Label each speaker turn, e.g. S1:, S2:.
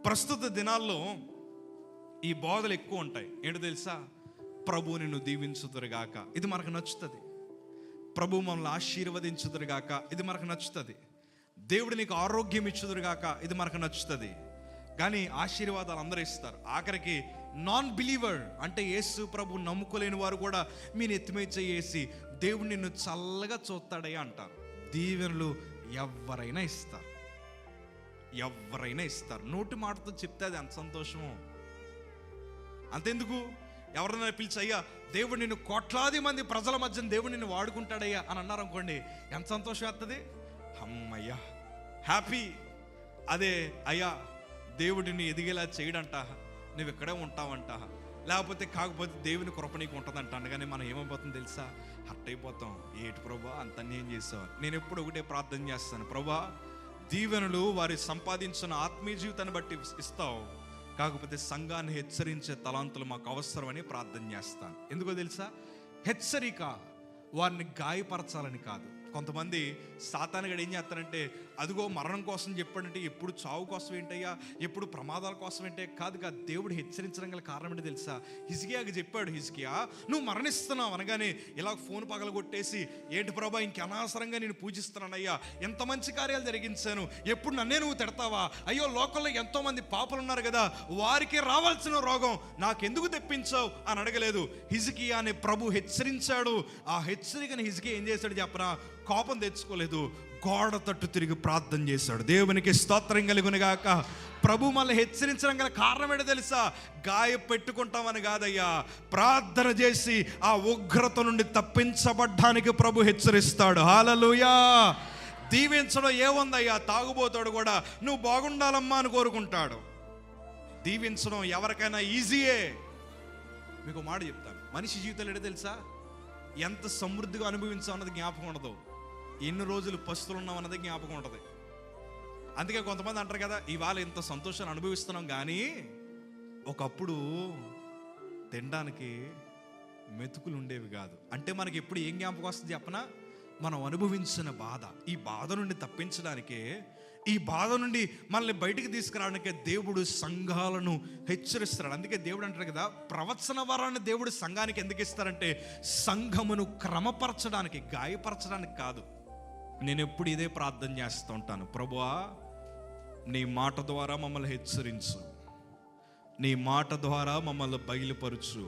S1: ప్రస్తుత దినాల్లో ఈ బోధలు ఎక్కువ ఉంటాయి. ఏంటో తెలుసా? ప్రభు నిన్ను దీవించుదురుగాక, ఇది మనకు నచ్చుతుంది. ప్రభు మమ్మల్ని ఆశీర్వదించుదురుగాక, ఇది మనకు నచ్చుతుంది. దేవుడు నీకు ఆరోగ్యం ఇచ్చుదురుగాక, ఇది మనకు నచ్చుతుంది. కానీ ఆశీర్వాదాలు అందరూ ఇస్తారు. ఆఖరికి నాన్ బిలీవర్ అంటే యేసు ప్రభు నమ్ముకోలేని వారు కూడా మీ నెత్తిమీ చేసి దేవుడు నిన్ను చల్లగా చూస్తాడయ్యా అంటారు. దీవెనలు ఎవరైనా ఇస్తారు. నోటి మాటతో చెప్తే అది ఎంత సంతోషమో. అంతెందుకు, ఎవరైనా పిలిచి అయ్యా దేవుడు నిన్ను కోట్లాది మంది ప్రజల మధ్య దేవుడు నిన్ను వాడుకుంటాడయ్యా అని అన్నారు అనుకోండి, ఎంత సంతోషం వస్తుంది. అమ్మయ్యా, హ్యాపీ. అదే అయ్యా దేవుడిని ఎదిగేలా చేయడంట, నువ్వు ఇక్కడే ఉంటావంట, లేకపోతే కాకపోతే దేవుని కృప నీకు ఉంటుందంట అనగానే మనం ఏమైపోతుంది తెలుసా? హర్ట్ అయిపోతాం. ఏటి ప్రభా అంత ఏం చేసావు? నేను ఎప్పుడు ఒకటే ప్రార్థన చేస్తాను, ప్రభా దీవెనలు వారి సంపాదించిన ఆత్మీయ జీవితాన్ని బట్టి ఇస్తావు, కాకపోతే సంఘాన్ని హెచ్చరించే తలాంతులు మాకు అవసరమని ప్రార్థన చేస్తాను. ఎందుకో తెలుసా? హెచ్చరిక వారిని గాయపరచాలని కాదు. కొంతమంది సాతానుగాడు ఏం చేస్తారంటే, అదిగో మరణం కోసం చెప్పాడంటే ఎప్పుడు చావు కోసం ఏంటయ్యా, ఎప్పుడు ప్రమాదాల కోసం ఏంటే? కాదు. దేవుడు హెచ్చరించడం గల కారణం ఏంటో తెలుసా? హిజ్కియాకి చెప్పాడు, హిజ్కియా నువ్వు మరణిస్తున్నావు అనగానే ఇలా ఫోన్ పగలగొట్టేసి, ఏంటి ప్రభా ఇంక అనవసరంగా నేను పూజిస్తున్నానయ్యా, ఎంత మంచి కార్యాలు జరిగించాను, ఎప్పుడు నన్నే నువ్వు తిడతావా? అయ్యో లోకంలో ఎంతో మంది పాపలు ఉన్నారు కదా, వారికి రావాల్సిన రోగం నాకెందుకు తెప్పించావు అని అడగలేదు. హిజ్కియాని ప్రభు హెచ్చరించాడు. ఆ హెచ్చరికని హిజ్కియా ఏం చేశాడు చెప్పరా? కోపం తెచ్చుకోలేదు, గోడ తట్టు తిరిగి ప్రార్థన చేశాడు. దేవునికి స్తోత్రం కలుగునుగాక. ప్రభు మళ్ళీ హెచ్చరించడం గల కారణం ఏంటో తెలుసా? గాయపెట్టుకుంటామని కాదయ్యా, ప్రార్థన చేసి ఆ ఉగ్రత నుండి తప్పించబడ్డానికి ప్రభు హెచ్చరిస్తాడు. హల్లెలూయా. దీవించడం ఏముందయ్యా? తాగుబోతాడు కూడా నువ్వు బాగుండాలమ్మా అని కోరుకుంటాడు. దీవించడం ఎవరికైనా ఈజీయే. మీకు మాట చెప్తాను, మనిషి జీవితంలో ఏంటో తెలుసా? ఎంత సమృద్ధిగా అనుభవించామన్నది జ్ఞాపకం ఉండదు, ఎన్ని రోజులు పస్తులు ఉన్నాం అన్నది జ్ఞాపకం ఉంటుంది. అందుకే కొంతమంది అంటారు కదా, ఇవాళ ఇంత సంతోషాన్ని అనుభవిస్తున్నాం, కానీ ఒకప్పుడు తినడానికి మెతుకులు ఉండేవి కాదు. అంటే మనకి ఎప్పుడు ఏం జ్ఞాపకం వస్తుంది చెప్పనా? మనం అనుభవించిన బాధ. ఈ బాధ నుండి తప్పించడానికే, ఈ బాధ నుండి మనల్ని బయటికి తీసుకురావడానికే దేవుడు సంఘాలను హెచ్చరిస్తాడు. అందుకే దేవుడు అంటారు కదా, ప్రవచన వరాన్ని దేవుడు సంఘానికి ఎందుకు ఇస్తారంటే సంఘమును క్రమపరచడానికి, గాయపరచడానికి కాదు. నేను ఎప్పుడు ఇదే ప్రార్థన చేస్తూ ఉంటాను, ప్రభువా నీ మాట ద్వారా మమ్మల్ని హెచ్చరించు, నీ మాట ద్వారా మమ్మల్ని బయలుపరచు,